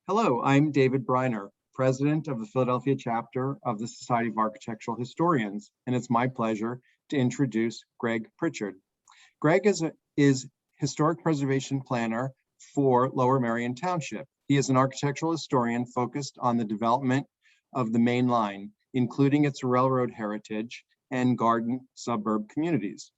Hello, I'm David Briner, President of the Philadelphia chapter of the Society of Architectural Historians, and it's my pleasure to introduce Greg Prichard. Greg is Historic Preservation Planner for Lower Merion Township. He is an architectural historian focused on the development of the Main Line, including its railroad heritage and garden suburb communities.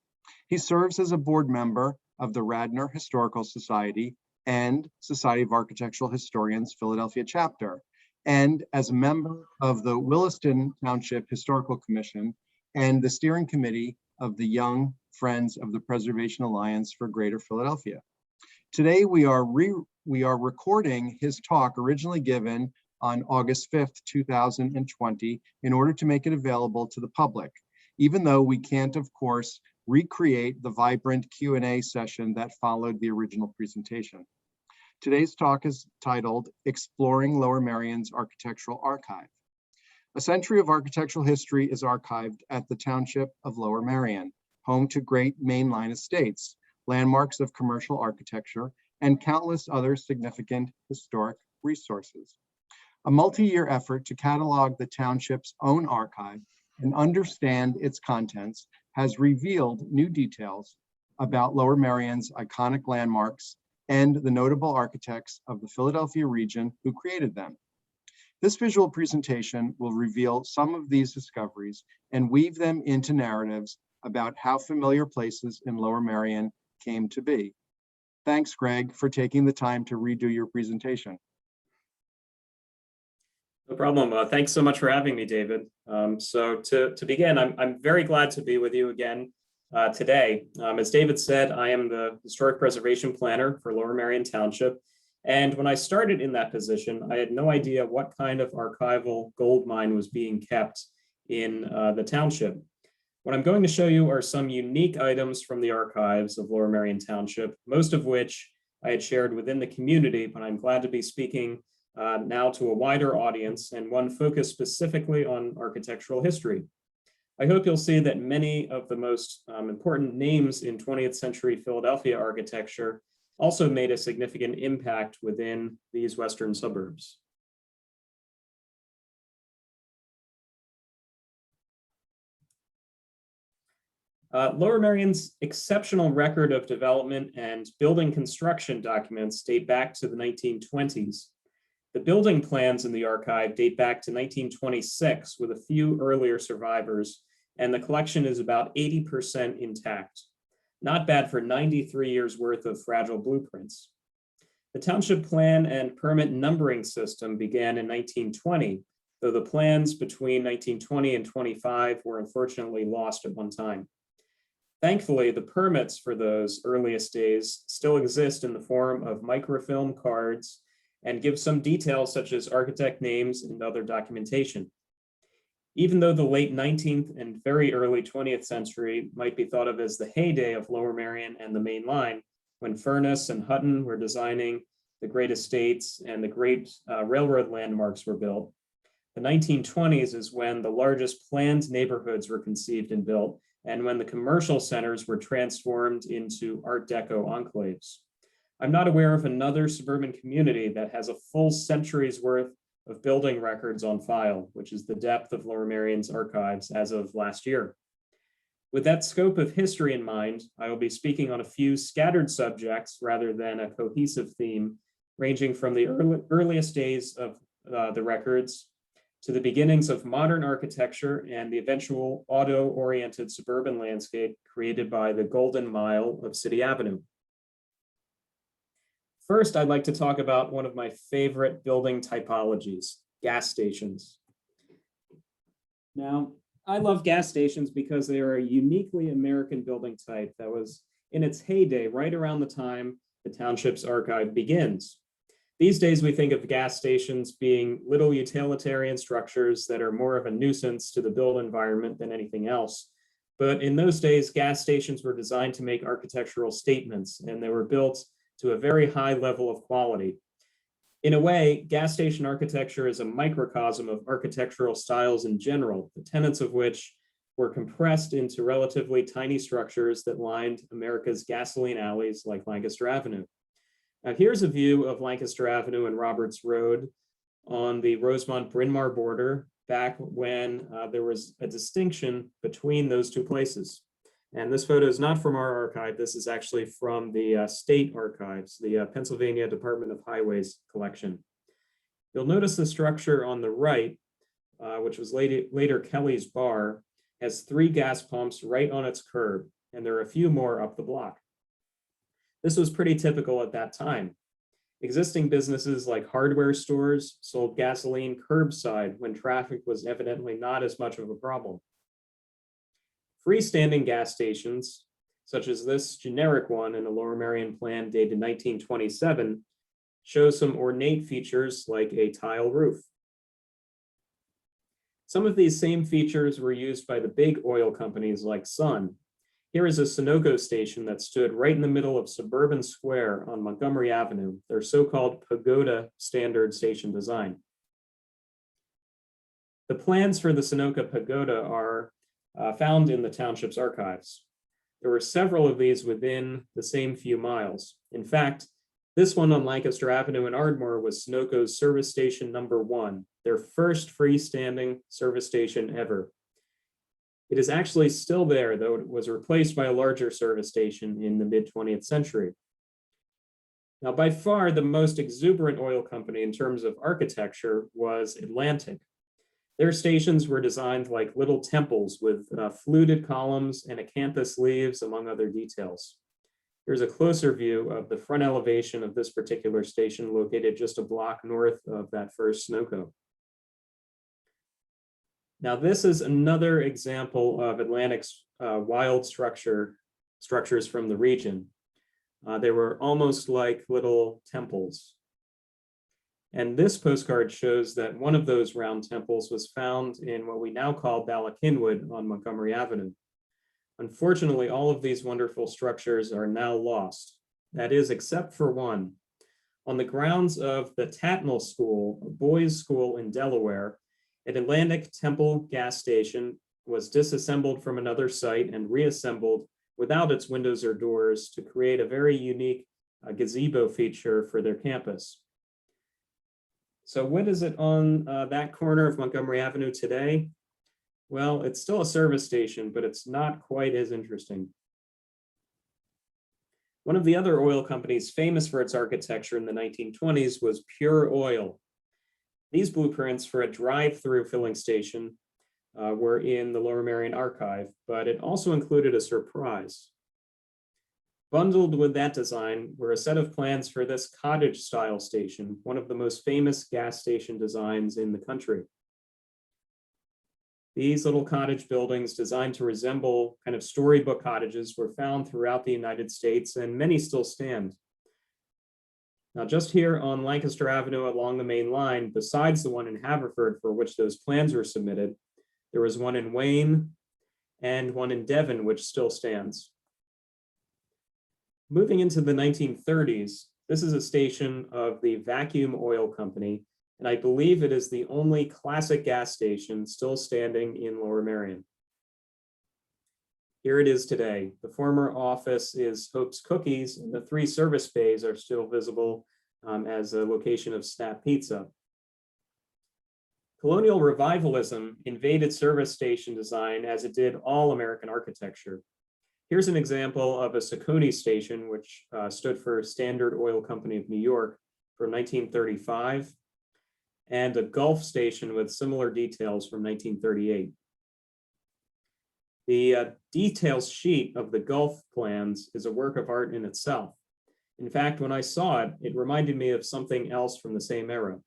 He serves as a board member of the Radnor Historical Society and Society of Architectural Historians Philadelphia chapter, and as a member of the Williston Township Historical Commission and the steering committee of the Young Friends of the Preservation Alliance for Greater Philadelphia. Today, we are recording his talk originally given on August 5th, 2020, in order to make it available to the public, even though we can't, of course, recreate the vibrant Q&A session that followed the original presentation. Today's talk is titled Exploring Lower Merion's Architectural Archive. A century of architectural history is archived at the Township of Lower Merion, home to great mainline estates, landmarks of commercial architecture, and countless other significant historic resources. A multi-year effort to catalog the township's own archive and understand its contents has revealed new details about Lower Merion's iconic landmarks and the notable architects of the Philadelphia region who created them. This visual presentation will reveal some of these discoveries and weave them into narratives about how familiar places in Lower Merion came to be. Thanks, Greg, for taking the time to redo your presentation. No problem. Thanks so much for having me, David. So to begin, I'm very glad to be with you again today. As David said, I am the Historic Preservation Planner for Lower Merion Township. And when I started in that position, I had no idea what kind of archival gold mine was being kept in the township. What I'm going to show you are some unique items from the archives of Lower Merion Township, most of which I had shared within the community, but I'm glad to be speaking now to a wider audience and one focused specifically on architectural history. I hope you'll see that many of the most important names in 20th century Philadelphia architecture also made a significant impact within these western suburbs. Lower Merion's exceptional record of development and building construction documents date back to the 1920s. The building plans in the archive date back to 1926 with a few earlier survivors, and the collection is about 80% intact. Not bad for 93 years worth of fragile blueprints. The township plan and permit numbering system began in 1920, though the plans between 1920 and 25 were unfortunately lost at one time. Thankfully, the permits for those earliest days still exist in the form of microfilm cards and give some details such as architect names and other documentation. Even though the late 19th and very early 20th century might be thought of as the heyday of Lower Merion and the Main Line, when Furness and Hutton were designing the great estates and the great railroad landmarks were built, the 1920s is when the largest planned neighborhoods were conceived and built, and when the commercial centers were transformed into Art Deco enclaves. I'm not aware of another suburban community that has a full century's worth of building records on file, which is the depth of Lower Merion's archives as of last year. With that scope of history in mind, I will be speaking on a few scattered subjects rather than a cohesive theme, ranging from the earliest days of the records to the beginnings of modern architecture and the eventual auto-oriented suburban landscape created by the Golden Mile of City Avenue. First, I'd like to talk about one of my favorite building typologies, gas stations. Now, I love gas stations because they are a uniquely American building type that was in its heyday right around the time the township's archive begins. These days, we think of gas stations being little utilitarian structures that are more of a nuisance to the built environment than anything else. But in those days, gas stations were designed to make architectural statements, and they were built to a very high level of quality. In a way, gas station architecture is a microcosm of architectural styles in general, the tenets of which were compressed into relatively tiny structures that lined America's gasoline alleys like Lancaster Avenue. Here's a view of Lancaster Avenue and Roberts Road on the Rosemont-Bryn Mawr border back when there was a distinction between those two places. And this photo is not from our archive. This is actually from the state archives, the Pennsylvania Department of Highways collection. You'll notice the structure on the right, which was later Kelly's Bar, has 3 gas pumps right on its curb, and there are a few more up the block. This was pretty typical at that time. Existing businesses like hardware stores sold gasoline curbside when traffic was evidently not as much of a problem. Freestanding gas stations, such as this generic one in a Lower Merion plan dated 1927, show some ornate features like a tile roof. Some of these same features were used by the big oil companies like Sun. Here is a Sunoco station that stood right in the middle of Suburban Square on Montgomery Avenue, their so-called pagoda standard station design. The plans for the Sunoco pagoda are found in the township's archives. There were several of these within the same few miles. In fact, this one on Lancaster Avenue in Ardmore was Sunoco's service station number 1, their first freestanding service station ever. It is actually still there, though it was replaced by a larger service station in the mid-20th century. Now, by far the most exuberant oil company in terms of architecture was Atlantic. Their stations were designed like little temples with fluted columns and acanthus leaves, among other details. Here's a closer view of the front elevation of this particular station located just a block north of that first Sunoco. Now, this is another example of Atlantic's wild structures from the region. They were almost like little temples. And this postcard shows that one of those round temples was found in what we now call Bala Cynwyd on Montgomery Avenue. Unfortunately, all of these wonderful structures are now lost. That is, except for one. On the grounds of the Tatnall School, a boys' school in Delaware, an Atlantic Temple gas station was disassembled from another site and reassembled without its windows or doors to create a very unique gazebo feature for their campus. So what is it on that corner of Montgomery Avenue today? Well, it's still a service station, but it's not quite as interesting. One of the other oil companies famous for its architecture in the 1920s was Pure Oil. These blueprints for a drive-through filling station were in the Lower Merion archive, but it also included a surprise. Bundled with that design were a set of plans for this cottage-style station, one of the most famous gas station designs in the country. These little cottage buildings designed to resemble kind of storybook cottages were found throughout the United States, and many still stand. Now, just here on Lancaster Avenue along the main line, besides the one in Haverford for which those plans were submitted, there was one in Wayne and one in Devon, which still stands. Moving into the 1930s, this is a station of the Vacuum Oil Company, and I believe it is the only classic gas station still standing in Lower Merion. Here it is today. The former office is Hope's Cookies, and the 3 service bays are still visible as a location of Snap Pizza. Colonial revivalism invaded service station design as it did all American architecture. Here's an example of a Saucony station, which stood for Standard Oil Company of New York from 1935, and a Gulf station with similar details from 1938. The details sheet of the Gulf plans is a work of art in itself. In fact, when I saw it, it reminded me of something else from the same era.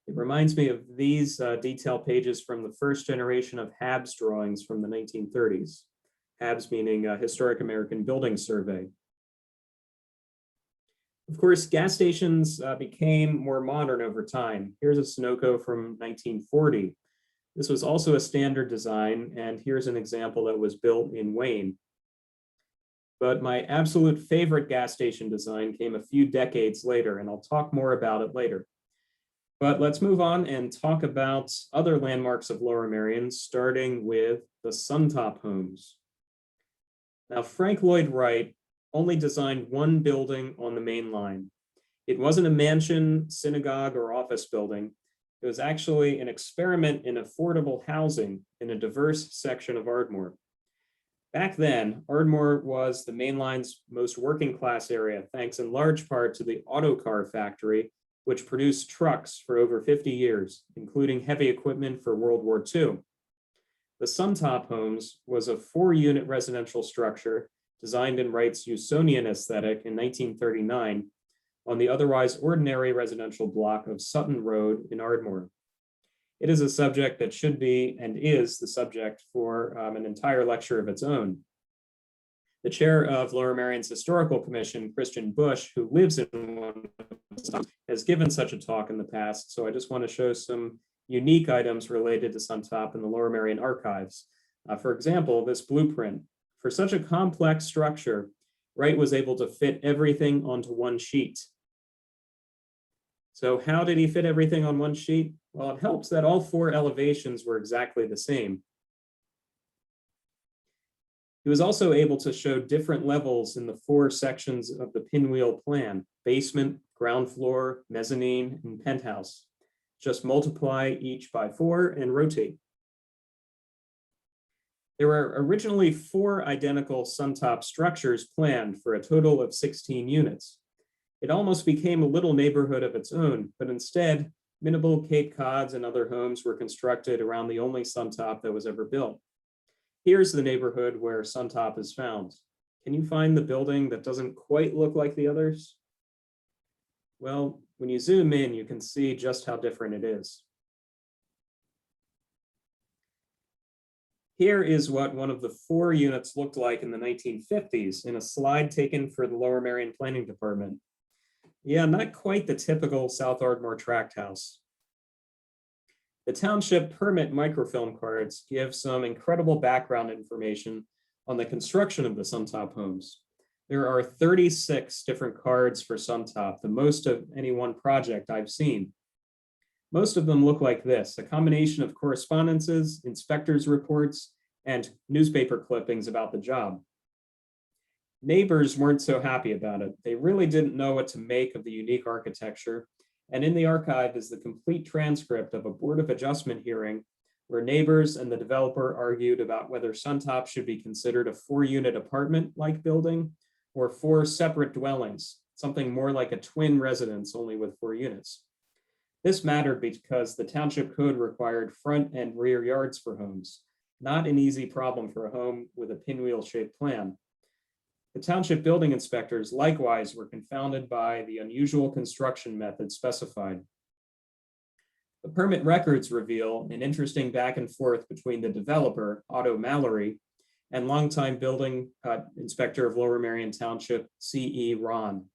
It reminds me of these detail pages from the first generation of HABS drawings from the 1930s. HABS meaning Historic American Building Survey. Of course, gas stations became more modern over time. Here's a Sunoco from 1940. This was also a standard design, and here's an example that was built in Wayne. But my absolute favorite gas station design came a few decades later, and I'll talk more about it later. But let's move on and talk about other landmarks of Lower Merion, starting with the Suntop Homes. Now, Frank Lloyd Wright only designed one building on the main line. It wasn't a mansion, synagogue, or office building. It was actually an experiment in affordable housing in a diverse section of Ardmore. Back then, Ardmore was the main line's most working class area, thanks in large part to the auto car factory, which produced trucks for over 50 years, including heavy equipment for World War II. The Suntop Homes was a 4-unit residential structure designed in Wright's Usonian aesthetic in 1939 on the otherwise ordinary residential block of Sutton Road in Ardmore. It is a subject that should be and is the subject for an entire lecture of its own. The chair of Lower Merion's Historical Commission, Christian Bush, who lives in one of them, has given such a talk in the past, so I just want to show some unique items related to Suntop in the Lower Merion archives. For example, this blueprint. For such a complex structure, Wright was able to fit everything onto one sheet. So how did he fit everything on one sheet? Well, it helps that all 4 elevations were exactly the same. He was also able to show different levels in the 4 sections of the pinwheel plan: basement, ground floor, mezzanine, and penthouse. Just multiply each by 4 and rotate. There were originally 4 identical Suntop structures planned for a total of 16 units. It almost became a little neighborhood of its own, but instead, minimal Cape Cods and other homes were constructed around the only Suntop that was ever built. Here's the neighborhood where Suntop is found. Can you find the building that doesn't quite look like the others? Well, when you zoom in, you can see just how different it is. Here is what one of the 4 units looked like in the 1950s in a slide taken for the Lower Merion Planning Department. Yeah, not quite the typical South Ardmore tract house. The township permit microfilm cards give some incredible background information on the construction of the Suntop homes. There are 36 different cards for Suntop, the most of any one project I've seen. Most of them look like this: a combination of correspondences, inspectors' reports, and newspaper clippings about the job. Neighbors weren't so happy about it. They really didn't know what to make of the unique architecture. And in the archive is the complete transcript of a Board of Adjustment hearing where neighbors and the developer argued about whether Suntop should be considered a 4-unit apartment-like building or 4 separate dwellings, something more like a twin residence only with 4 units. This mattered because the township code required front and rear yards for homes, not an easy problem for a home with a pinwheel-shaped plan. The township building inspectors likewise were confounded by the unusual construction method specified. The permit records reveal an interesting back and forth between the developer, Otto Mallory, and longtime building inspector of Lower Merion Township, C.E. Ron.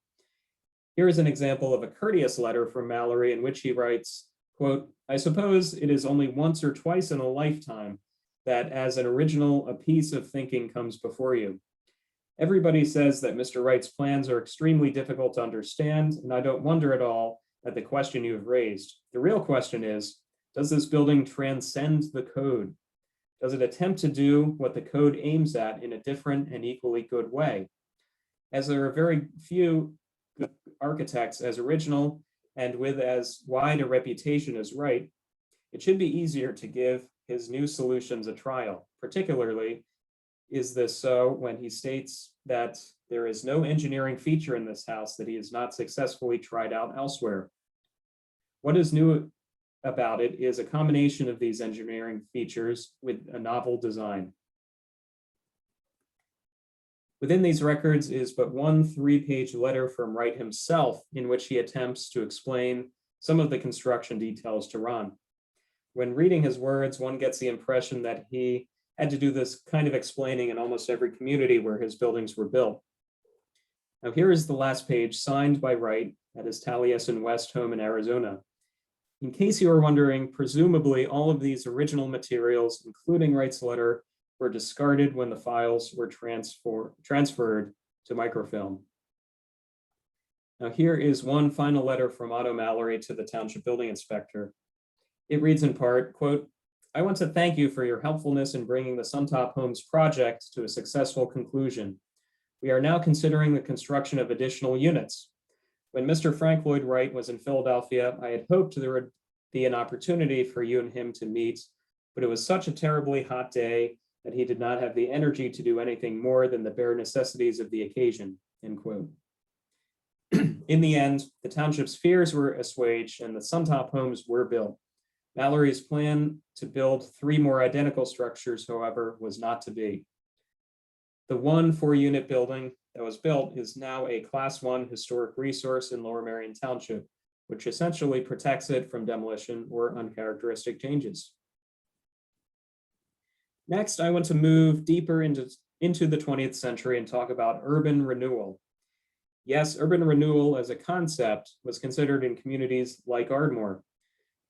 Here is an example of a courteous letter from Mallory in which he writes, quote, "I suppose it is only once or twice in a lifetime that as an original, a piece of thinking comes before you. Everybody says that Mr. Wright's plans are extremely difficult to understand, and I don't wonder at all at the question you have raised. The real question is, does this building transcend the code? Does it attempt to do what the code aims at in a different and equally good way? As there are very few architects as original and with as wide a reputation as Wright, it should be easier to give his new solutions a trial. Particularly is this so when he states that there is no engineering feature in this house that he has not successfully tried out elsewhere. What is new about it is a combination of these engineering features with a novel design." Within these records is but one 3-page letter from Wright himself in which he attempts to explain some of the construction details to Ron. When reading his words, one gets the impression that he had to do this kind of explaining in almost every community where his buildings were built. Now here is the last page signed by Wright at his Taliesin West home in Arizona. In case you are wondering, presumably all of these original materials, including Wright's letter, were discarded when the files were transferred to microfilm. Now here is one final letter from Otto Mallory to the township building inspector. It reads in part, quote, "I want to thank you for your helpfulness in bringing the Suntop Homes project to a successful conclusion. We are now considering the construction of additional units. When Mr. Frank Lloyd Wright was in Philadelphia, I had hoped there would be an opportunity for you and him to meet, but it was such a terribly hot day that he did not have the energy to do anything more than the bare necessities of the occasion," end quote. In the end, the township's fears were assuaged and the Suntop Homes were built. Mallory's plan to build 3 more identical structures, however, was not to be. The 1 4-unit building that was built is now a Class 1 historic resource in Lower Merion Township, which essentially protects it from demolition or uncharacteristic changes. Next, I want to move deeper into the 20th century and talk about urban renewal. Yes, urban renewal as a concept was considered in communities like Ardmore.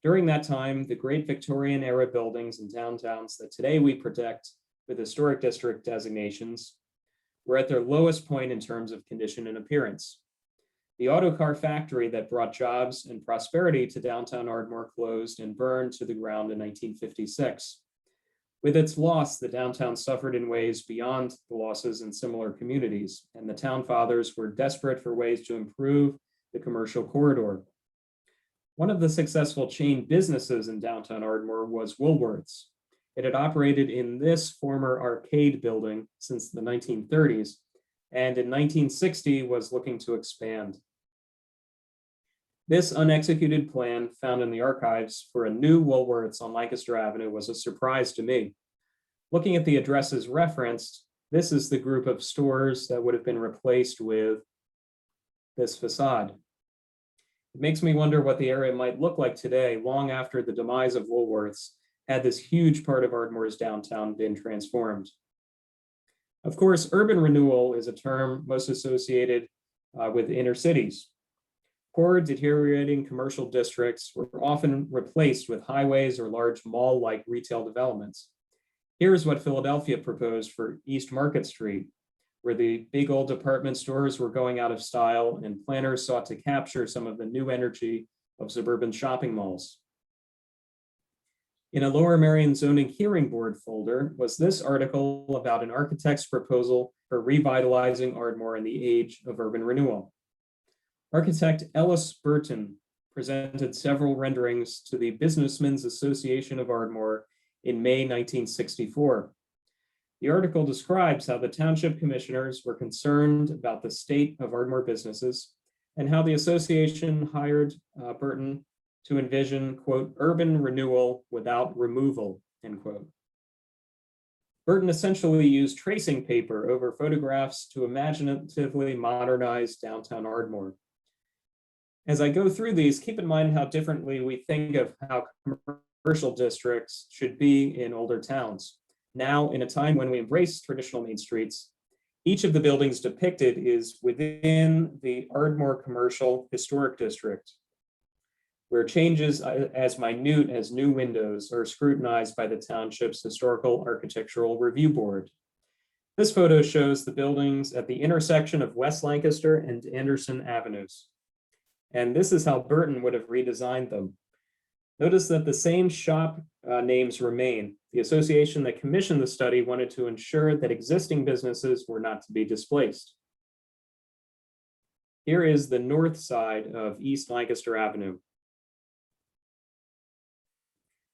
During that time, the great Victorian era buildings and downtowns that today we protect with historic district designations were at their lowest point in terms of condition and appearance. The auto car factory that brought jobs and prosperity to downtown Ardmore closed and burned to the ground in 1956. With its loss, the downtown suffered in ways beyond the losses in similar communities, and the town fathers were desperate for ways to improve the commercial corridor. One of the successful chain businesses in downtown Ardmore was Woolworth's. It had operated in this former arcade building since the 1930s, and in 1960 was looking to expand. This unexecuted plan found in the archives for a new Woolworth's on Lancaster Avenue was a surprise to me. Looking at the addresses referenced, this is the group of stores that would have been replaced with this facade. It makes me wonder what the area might look like today, long after the demise of Woolworth's had this huge part of Ardmore's downtown been transformed. Of course, urban renewal is a term most associated with inner cities. Poor, deteriorating commercial districts were often replaced with highways or large mall-like retail developments. Here's what Philadelphia proposed for East Market Street, where the big old department stores were going out of style and planners sought to capture some of the new energy of suburban shopping malls. In a Lower Merion Zoning Hearing Board folder was this article about an architect's proposal for revitalizing Ardmore in the age of urban renewal. Architect Ellis Burton presented several renderings to the Businessmen's Association of Ardmore in May 1964. The article describes how the township commissioners were concerned about the state of Ardmore businesses and how the association hired Burton to envision, quote, urban renewal without removal, end quote. Burton essentially used tracing paper over photographs to imaginatively modernize downtown Ardmore. As I go through these, keep in mind how differently we think of how commercial districts should be in older towns. Now, in a time when we embrace traditional main streets, each of the buildings depicted is within the Ardmore Commercial Historic District, where changes as minute as new windows are scrutinized by the township's Historical Architectural Review Board. This photo shows the buildings at the intersection of West Lancaster and Anderson Avenues. And this is how Burton would have redesigned them. Notice that the same shop names remain. The association that commissioned the study wanted to ensure that existing businesses were not to be displaced. Here is the north side of East Lancaster Avenue.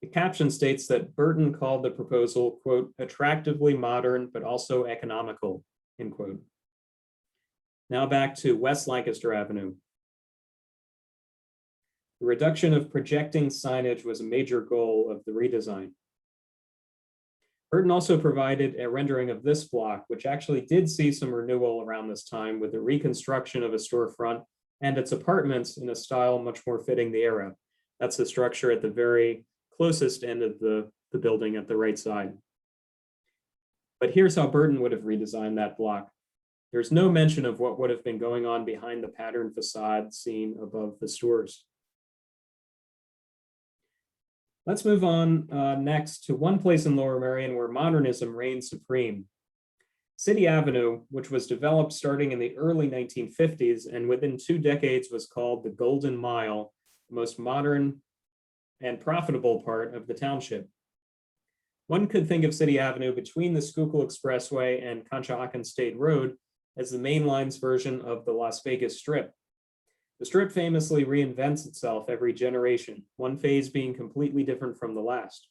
The caption states that Burton called the proposal, quote, attractively modern, but also economical, end quote. Now back to West Lancaster Avenue. The reduction of projecting signage was a major goal of the redesign. Burton also provided a rendering of this block, which actually did see some renewal around this time with the reconstruction of a storefront and its apartments in a style much more fitting the era. That's the structure at the very closest end of the building at the right side. But here's how Burton would have redesigned that block. There's no mention of what would have been going on behind the patterned facade seen above the stores. Let's move on next to one place in Lower Merion where modernism reigned supreme. City Avenue, which was developed starting in the early 1950s and within 2 decades was called the Golden Mile, the most modern and profitable part of the township. One could think of City Avenue between the Schuylkill Expressway and Conshohocken State Road as the main line's version of the Las Vegas Strip. The Strip famously reinvents itself every generation, one phase being completely different from the last.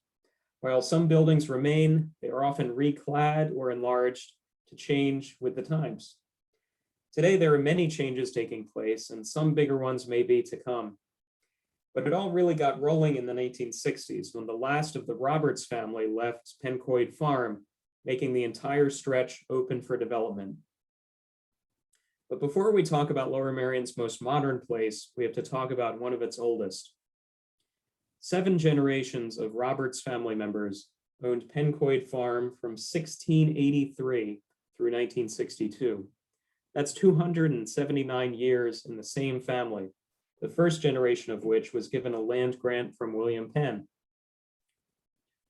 While some buildings remain, they are often reclad or enlarged to change with the times. Today, there are many changes taking place, and some bigger ones may be to come. But it all really got rolling in the 1960s when the last of the Roberts family left Pencoed Farm, making the entire stretch open for development. But before we talk about Lower Merion's most modern place, we have to talk about one of its oldest. 7 generations of Roberts family members owned Pencoed Farm from 1683 through 1962. That's 279 years in the same family, the first generation of which was given a land grant from William Penn.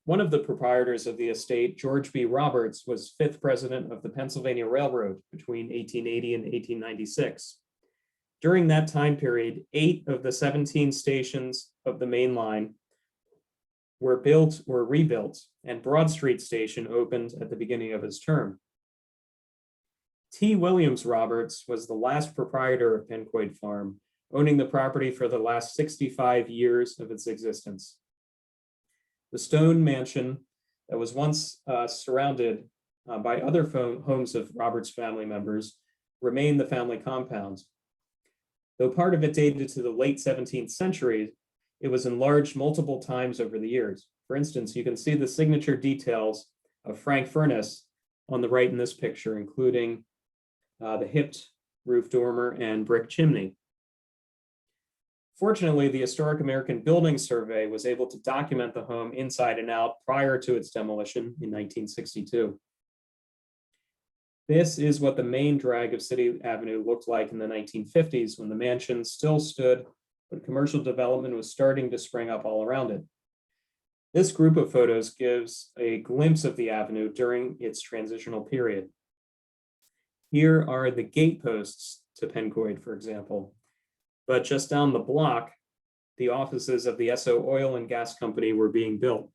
One of the proprietors of the estate, George B. Roberts, was 5th president of the Pennsylvania Railroad between 1880 and 1896. During that time period, 8 of the 17 stations of the main line were built or rebuilt, and Broad Street Station opened at the beginning of his term. T. Williams Roberts was the last proprietor of Pencoed Farm, owning the property for the last 65 years of its existence. The stone mansion that was once surrounded by other homes of Roberts family members remained the family compound. Though part of it dated to the late 17th century, it was enlarged multiple times over the years. For instance, you can see the signature details of Frank Furnace on the right in this picture, including the hipped roof dormer and brick chimney. Fortunately, the Historic American Building Survey was able to document the home inside and out prior to its demolition in 1962. This is what the main drag of City Avenue looked like in the 1950s when the mansion still stood, but commercial development was starting to spring up all around it. This group of photos gives a glimpse of the avenue during its transitional period. Here are the gateposts to Pencoed, for example. But just down the block, the offices of the Esso Oil and Gas Company were being built.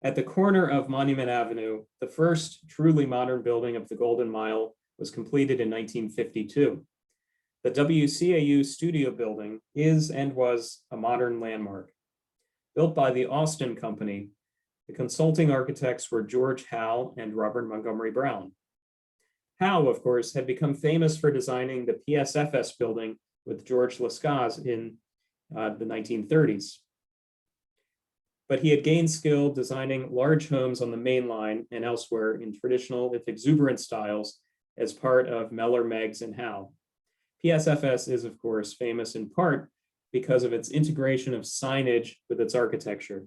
At the corner of Monument Avenue, the first truly modern building of the Golden Mile was completed in 1952. The WCAU studio building is and was a modern landmark. Built by the Austin Company, the consulting architects were George Howe and Robert Montgomery Brown. Howe, of course, had become famous for designing the PSFS building with George Lescaz in the 1930s. But he had gained skill designing large homes on the main line and elsewhere in traditional, if exuberant styles as part of Meller, Meggs, and Howe. PSFS is, of course, famous in part because of its integration of signage with its architecture.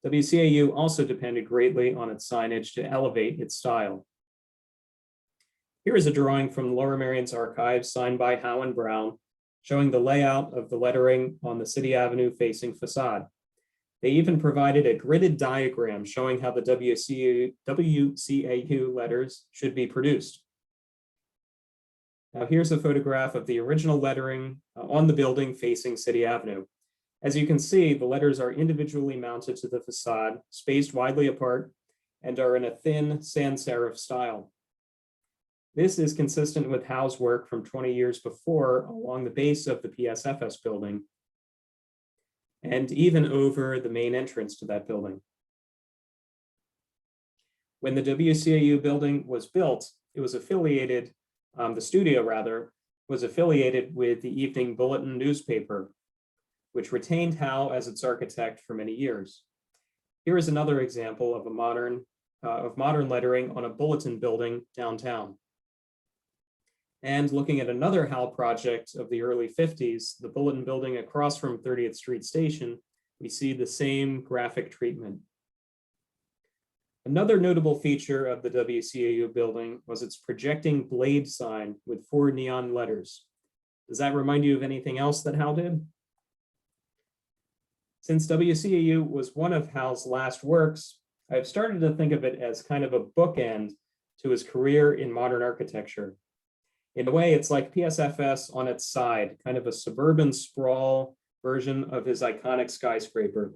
WCAU also depended greatly on its signage to elevate its style. Here is a drawing from Lower Merion's archives signed by Howe and Brown, showing the layout of the lettering on the City Avenue facing facade. They even provided a gridded diagram showing how the WCAU letters should be produced. Now here's a photograph of the original lettering on the building facing City Avenue. As you can see, the letters are individually mounted to the facade, spaced widely apart, and are in a thin sans serif style. This is consistent with Howe's work from 20 years before along the base of the PSFS building, and even over the main entrance to that building. When the WCAU building was built, it was affiliated, the studio rather, was affiliated with the Evening Bulletin newspaper, which retained Howe as its architect for many years. Here is another example of modern lettering on a bulletin building downtown. And looking at another Howe project of the early 50s, the bulletin building across from 30th Street Station, we see the same graphic treatment. Another notable feature of the WCAU building was its projecting blade sign with 4 neon letters. Does that remind you of anything else that Howe did? Since WCAU was one of Howe's last works, I've started to think of it as kind of a bookend to his career in modern architecture. In a way, it's like PSFS on its side, kind of a suburban sprawl version of his iconic skyscraper.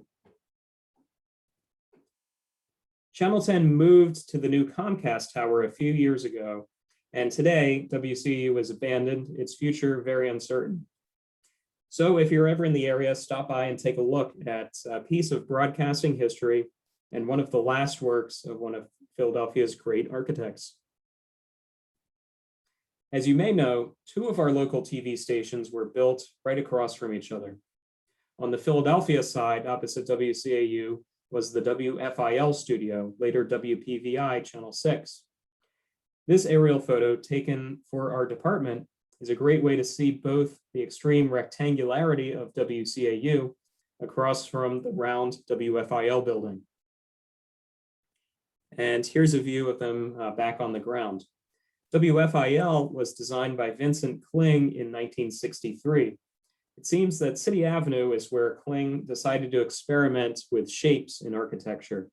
Channel 10 moved to the new Comcast tower a few years ago, and today WCAU is abandoned, its future very uncertain. So if you're ever in the area, stop by and take a look at a piece of broadcasting history and one of the last works of one of Philadelphia's great architects. As you may know, two of our local TV stations were built right across from each other. On the Philadelphia side, opposite WCAU, was the WFIL studio, later WPVI Channel 6. This aerial photo taken for our department is a great way to see both the extreme rectangularity of WCAU across from the round WFIL building. And here's a view of them back on the ground. WFIL was designed by Vincent Kling in 1963. It seems that City Avenue is where Kling decided to experiment with shapes in architecture.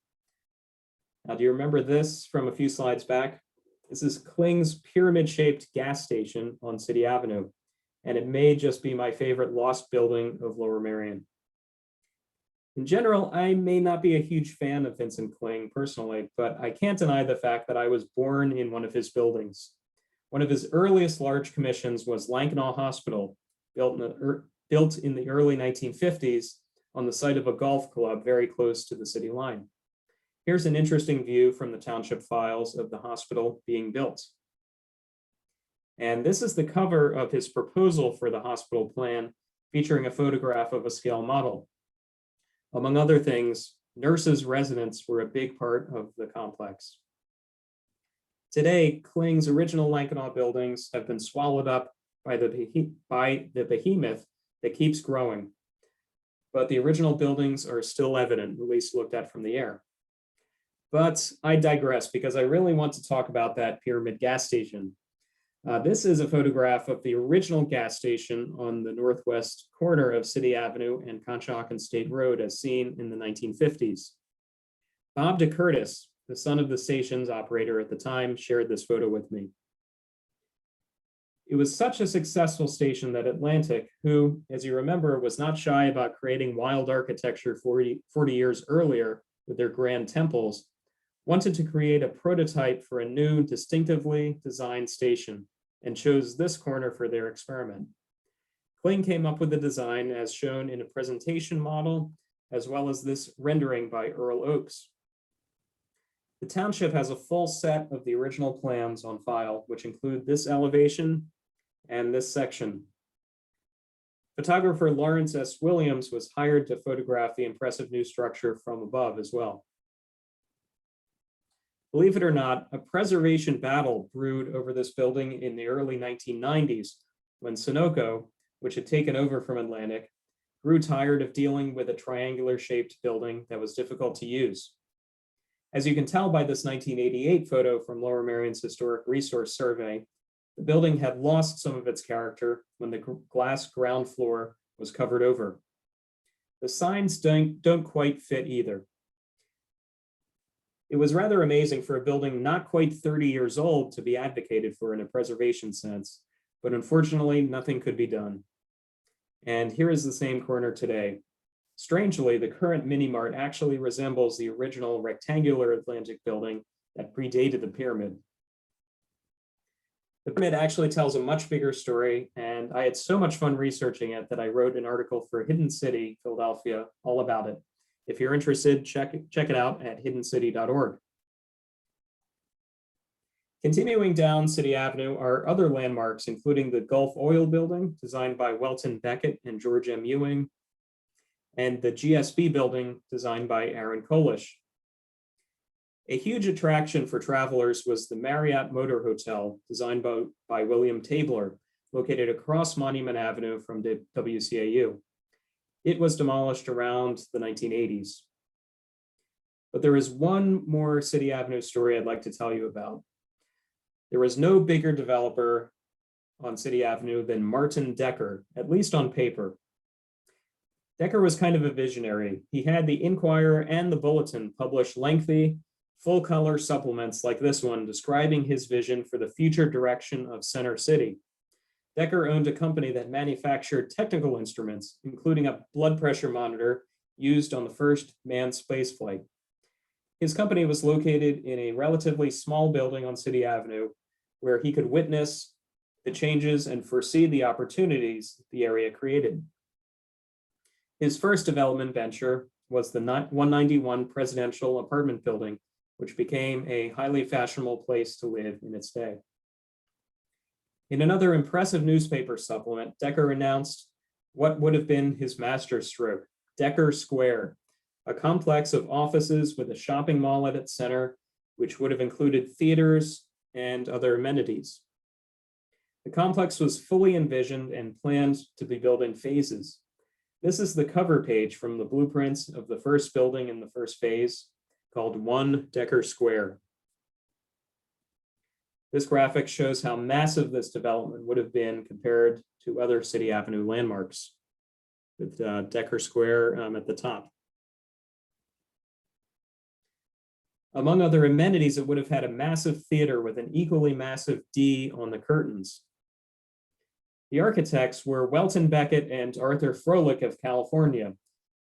Now, do you remember this from a few slides back? This is Kling's pyramid-shaped gas station on City Avenue, and it may just be my favorite lost building of Lower Merion. In general, I may not be a huge fan of Vincent Kling personally, but I can't deny the fact that I was born in one of his buildings. One of his earliest large commissions was Lankenau Hospital, built in the early 1950s on the site of a golf club very close to the city line. Here's an interesting view from the township files of the hospital being built. And this is the cover of his proposal for the hospital plan, featuring a photograph of a scale model. Among other things, nurses' residents were a big part of the complex. Today, Kling's original Lankenau buildings have been swallowed up by the behemoth that keeps growing. But the original buildings are still evident, at least looked at from the air. But I digress because I really want to talk about that pyramid gas station. This is a photograph of the original gas station on the northwest corner of City Avenue and Conshohocken State Road as seen in the 1950s. Bob DeCurtis, the son of the station's operator at the time, shared this photo with me. It was such a successful station that Atlantic, who, as you remember, was not shy about creating wild architecture 40 years earlier with their grand temples, wanted to create a prototype for a new, distinctively designed station and chose this corner for their experiment. Kling came up with the design as shown in a presentation model, as well as this rendering by Earl Oakes. The township has a full set of the original plans on file, which include this elevation and this section. Photographer Lawrence S. Williams was hired to photograph the impressive new structure from above as well. Believe it or not, a preservation battle brewed over this building in the early 1990s when Sunoco, which had taken over from Atlantic, grew tired of dealing with a triangular-shaped building that was difficult to use. As you can tell by this 1988 photo from Lower Merion's Historic Resource Survey, the building had lost some of its character when the glass ground floor was covered over. The signs don't quite fit either. It was rather amazing for a building not quite 30 years old to be advocated for in a preservation sense, but unfortunately, nothing could be done. And here is the same corner today. Strangely, the current mini-mart actually resembles the original rectangular Atlantic building that predated the pyramid. The pyramid actually tells a much bigger story, and I had so much fun researching it that I wrote an article for Hidden City, Philadelphia, all about it. If you're interested, check it out at hiddencity.org. Continuing down City Avenue are other landmarks, including the Gulf Oil Building, designed by Welton Beckett and George M. Ewing, and the GSB Building, designed by Aaron Kolish. A huge attraction for travelers was the Marriott Motor Hotel, designed by William Tabler, located across Monument Avenue from WCAU. It was demolished around the 1980s. But there is one more City Avenue story I'd like to tell you about. There was no bigger developer on City Avenue than Martin Decker, at least on paper. Decker was kind of a visionary. He had the Inquirer and the Bulletin publish lengthy, full-color supplements like this one describing his vision for the future direction of Center City. Decker owned a company that manufactured technical instruments, including a blood pressure monitor used on the first manned spaceflight. His company was located in a relatively small building on City Avenue where he could witness the changes and foresee the opportunities the area created. His first development venture was the 191 Presidential Apartment Building, which became a highly fashionable place to live in its day. In another impressive newspaper supplement, Decker announced what would have been his masterstroke, Decker Square, a complex of offices with a shopping mall at its center, which would have included theaters and other amenities. The complex was fully envisioned and planned to be built in phases. This is the cover page from the blueprints of the first building in the first phase, called 1 Decker Square. This graphic shows how massive this development would have been compared to other City Avenue landmarks, with Decker Square at the top. Among other amenities, it would have had a massive theater with an equally massive D on the curtains. The architects were Welton Becket and Arthur Froelich of California.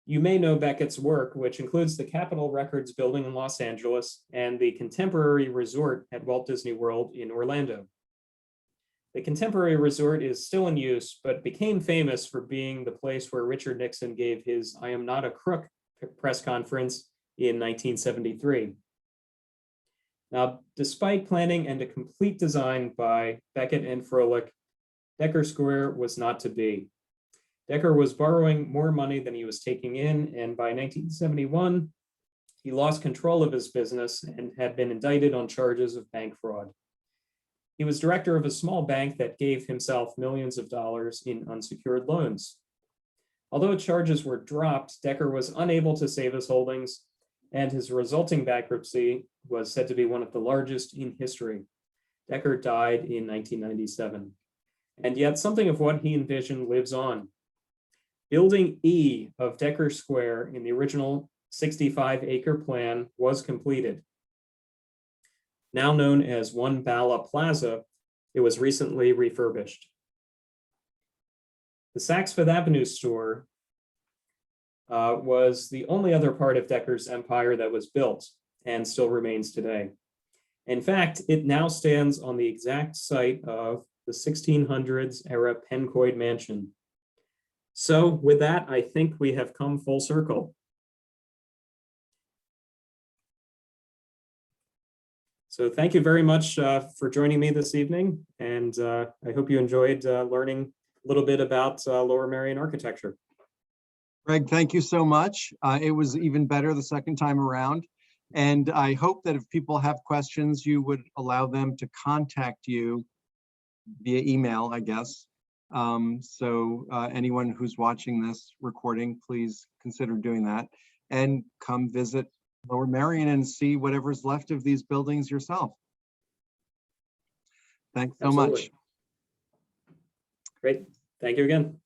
You may know Beckett's work, which includes the Capitol Records building in Los Angeles and the Contemporary Resort at Walt Disney World in Orlando. The Contemporary Resort is still in use, but became famous for being the place where Richard Nixon gave his "I Am Not a Crook" press conference in 1973. Now, despite planning and a complete design by Becket and Froelich, Decker Square was not to be. Decker was borrowing more money than he was taking in, and by 1971, he lost control of his business and had been indicted on charges of bank fraud. He was director of a small bank that gave himself millions of dollars in unsecured loans. Although charges were dropped, Decker was unable to save his holdings, and his resulting bankruptcy was said to be one of the largest in history. Decker died in 1997. And yet something of what he envisioned lives on. Building E of Decker Square in the original 65-acre plan was completed. Now known as One Bala Plaza, it was recently refurbished. The Saks Fifth Avenue store was the only other part of Decker's empire that was built and still remains today. In fact, it now stands on the exact site of the 1600s era Pencoed Mansion. So with that, I think we have come full circle. So thank you very much for joining me this evening, and I hope you enjoyed learning a little bit about Lower Merion architecture. Greg, thank you so much. It was even better the second time around. And I hope that if people have questions, you would allow them to contact you via email, I guess. Anyone who's watching this recording, please consider doing that and come visit Lower Merion and see whatever's left of these buildings yourself. Thanks so much. Great. Thank you again.